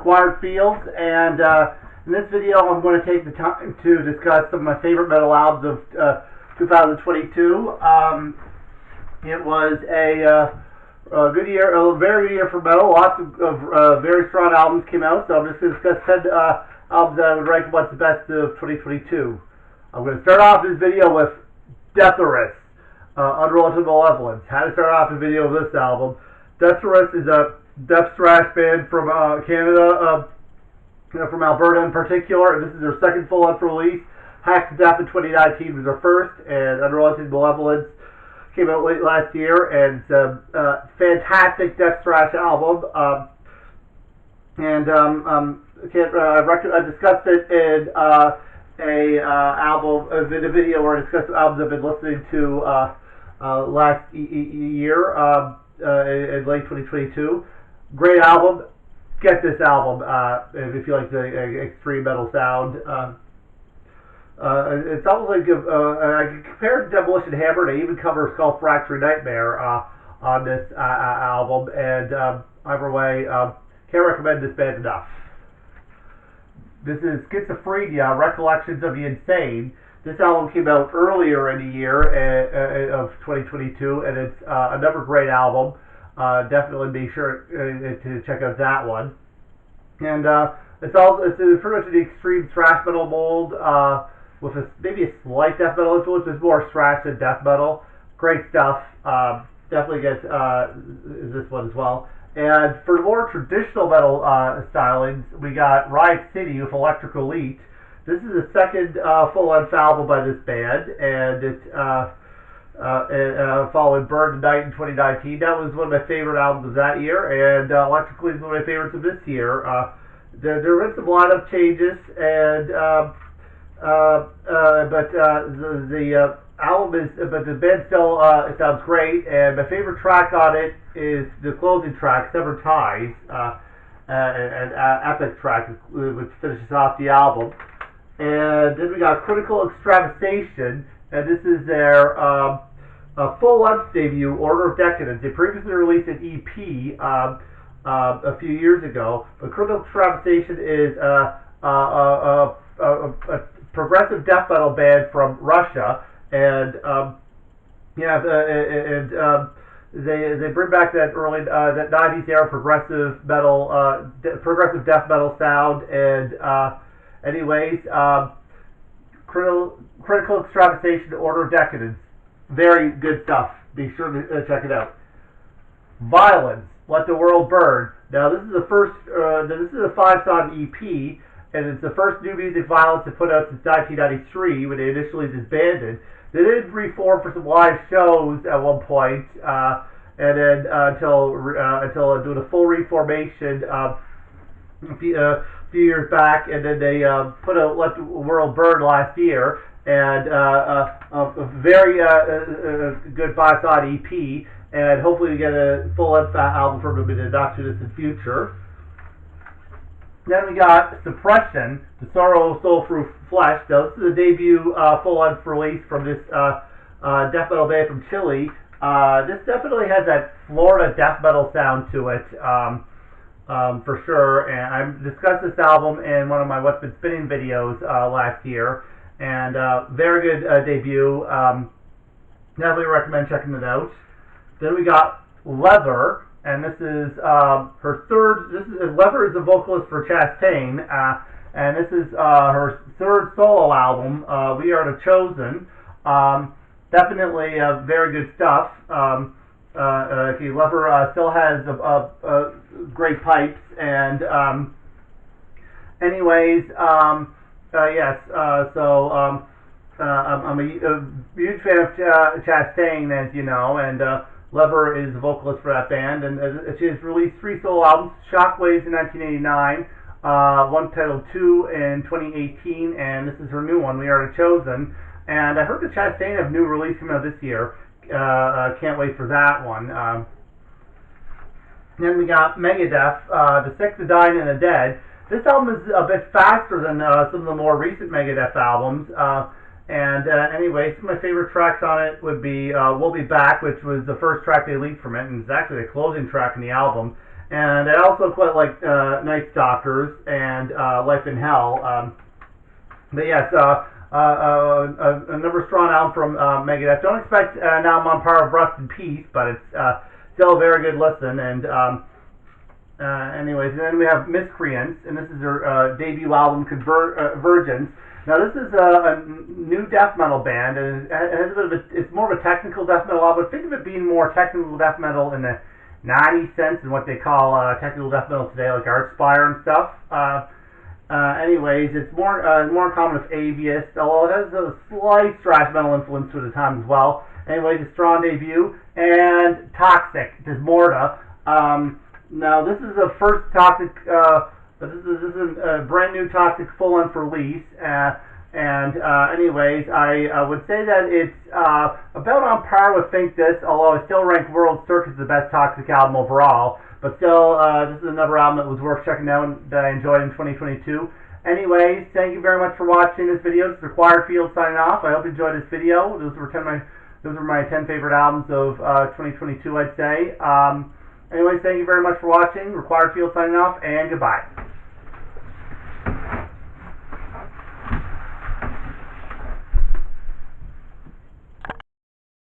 required fields, and in this video I'm going to take the time to discuss some of my favorite metal albums of 2022. It was a good year, a very good year for metal. Lots of very strong albums came out, so I'm just going to discuss 10 albums that I would rank what's the best of 2022. I'm going to start off this video with Deathless, Unrelated Malevolence. How to start off a video of this album. Deathless is a death thrash band from Canada, from Alberta in particular. This is their second full-length release. Hacked to Death in 2019 was their first, and Unrelated Malevolence came out late last year, and it's a fantastic death thrash album. I discussed it in in a video where I discussed albums I've been listening to last year in late 2022. Great album. Get this album if you like the extreme metal sound. It's almost like I can compare it to Demolition Hammer. They even cover Skull Fracture Nightmare on this album, and either way, can't recommend this band enough. This is Schizophrenia, Recollections of the Insane. This album came out earlier in the year of 2022, and it's another great album. Definitely be sure to check out that one. And it's pretty much the extreme thrash metal mold with maybe a slight death metal influence. It's more thrash than death metal. Great stuff. Definitely get this one as well. And for the more traditional metal stylings, we got Riot City with Electric Elite. This is the second full-length album by this band, and it's following Burn the Night in 2019. That was one of my favorite albums of that year, and Electric Elite is one of my favorites of this year. There have been some lineup changes, and the album is, but the band still it sounds great. And my favorite track on it is the closing track, Severed Ties, an epic track which finishes off the album. And then we got Critical Extravasation, and this is their full-length debut, Order of Decadence. They previously released an EP a few years ago, but Critical Extravasation is a progressive death metal band from Russia, and they bring back that early that 90s era progressive metal, progressive death metal sound, and anyways, Critical Extravasation, Order of Decadence, very good stuff. Be sure to check it out. Vio-lence, Let the World Burn. Now this is the first. This is a 5-song EP, and it's the first new music Vio-lence to put out since 1993 when they initially disbanded. They did reform for some live shows at one point, and then until doing a full reformation a few years back, and then they put out Let the World Burn last year, and a very good 5-song EP, and hopefully we get a full-length album from them in the not-too-distant future. Then we got Suppression, The Sorrow of Soul Through Flesh. Now, this is a debut full-length release from this death metal band from Chile. This definitely has that Florida death metal sound to it, for sure. And I discussed this album in one of my What's Been Spinning videos last year. And very good debut. Definitely recommend checking it out. Then we got Leather. And this is her third. Leather is a vocalist for Chastain, and this is her third solo album. We Are the Chosen. Definitely very good stuff. Leather still has great pipes, and anyways, yes. So I'm a huge fan of Chastain, as you know, and Lever is a vocalist for that band, and she has released 3 solo albums: Shockwaves in 1989, one titled 2 in 2018, and this is her new one, We Are the Chosen. And I heard that Chastain have a new release coming out this year. Can't wait for that one. Then we got Megadeth, The Sick, the Dying, and the Dead. This album is a bit faster than some of the more recent Megadeth albums. Anyway, some of my favorite tracks on it would be We'll Be Back, which was the first track they leaked from it, and it's actually the closing track in the album. And I also quite like Night Stalkers and Life in Hell. But yes, another strong album from Megadeth. Don't expect an album on par with Rust in Peace, but it's still a very good listen. And anyways, and then we have Miscreants, and this is their debut album, Convergence. Now this is a new death metal band, and it has a bit of it's more of a technical death metal album. Think of it being more technical death metal in the 90s sense than what they call technical death metal today, like Archspire and stuff. Anyways, it's more common with Avius, although it has a slight thrash metal influence to it at times as well. Anyways, a strong debut. And Toxic, Desmorta. Now this is the first Toxic. This is a brand new Toxic full-length release. Anyways, I would say that it's about on par with Think This, although I still rank World Circus the best Toxic album overall. But still, this is another album that was worth checking out that I enjoyed in 2022. Anyways, thank you very much for watching this video. This is Required Field signing off. I hope you enjoyed this video. Those were my 10 favorite albums of 2022, I'd say. Anyways, thank you very much for watching. Required Field signing off, and goodbye.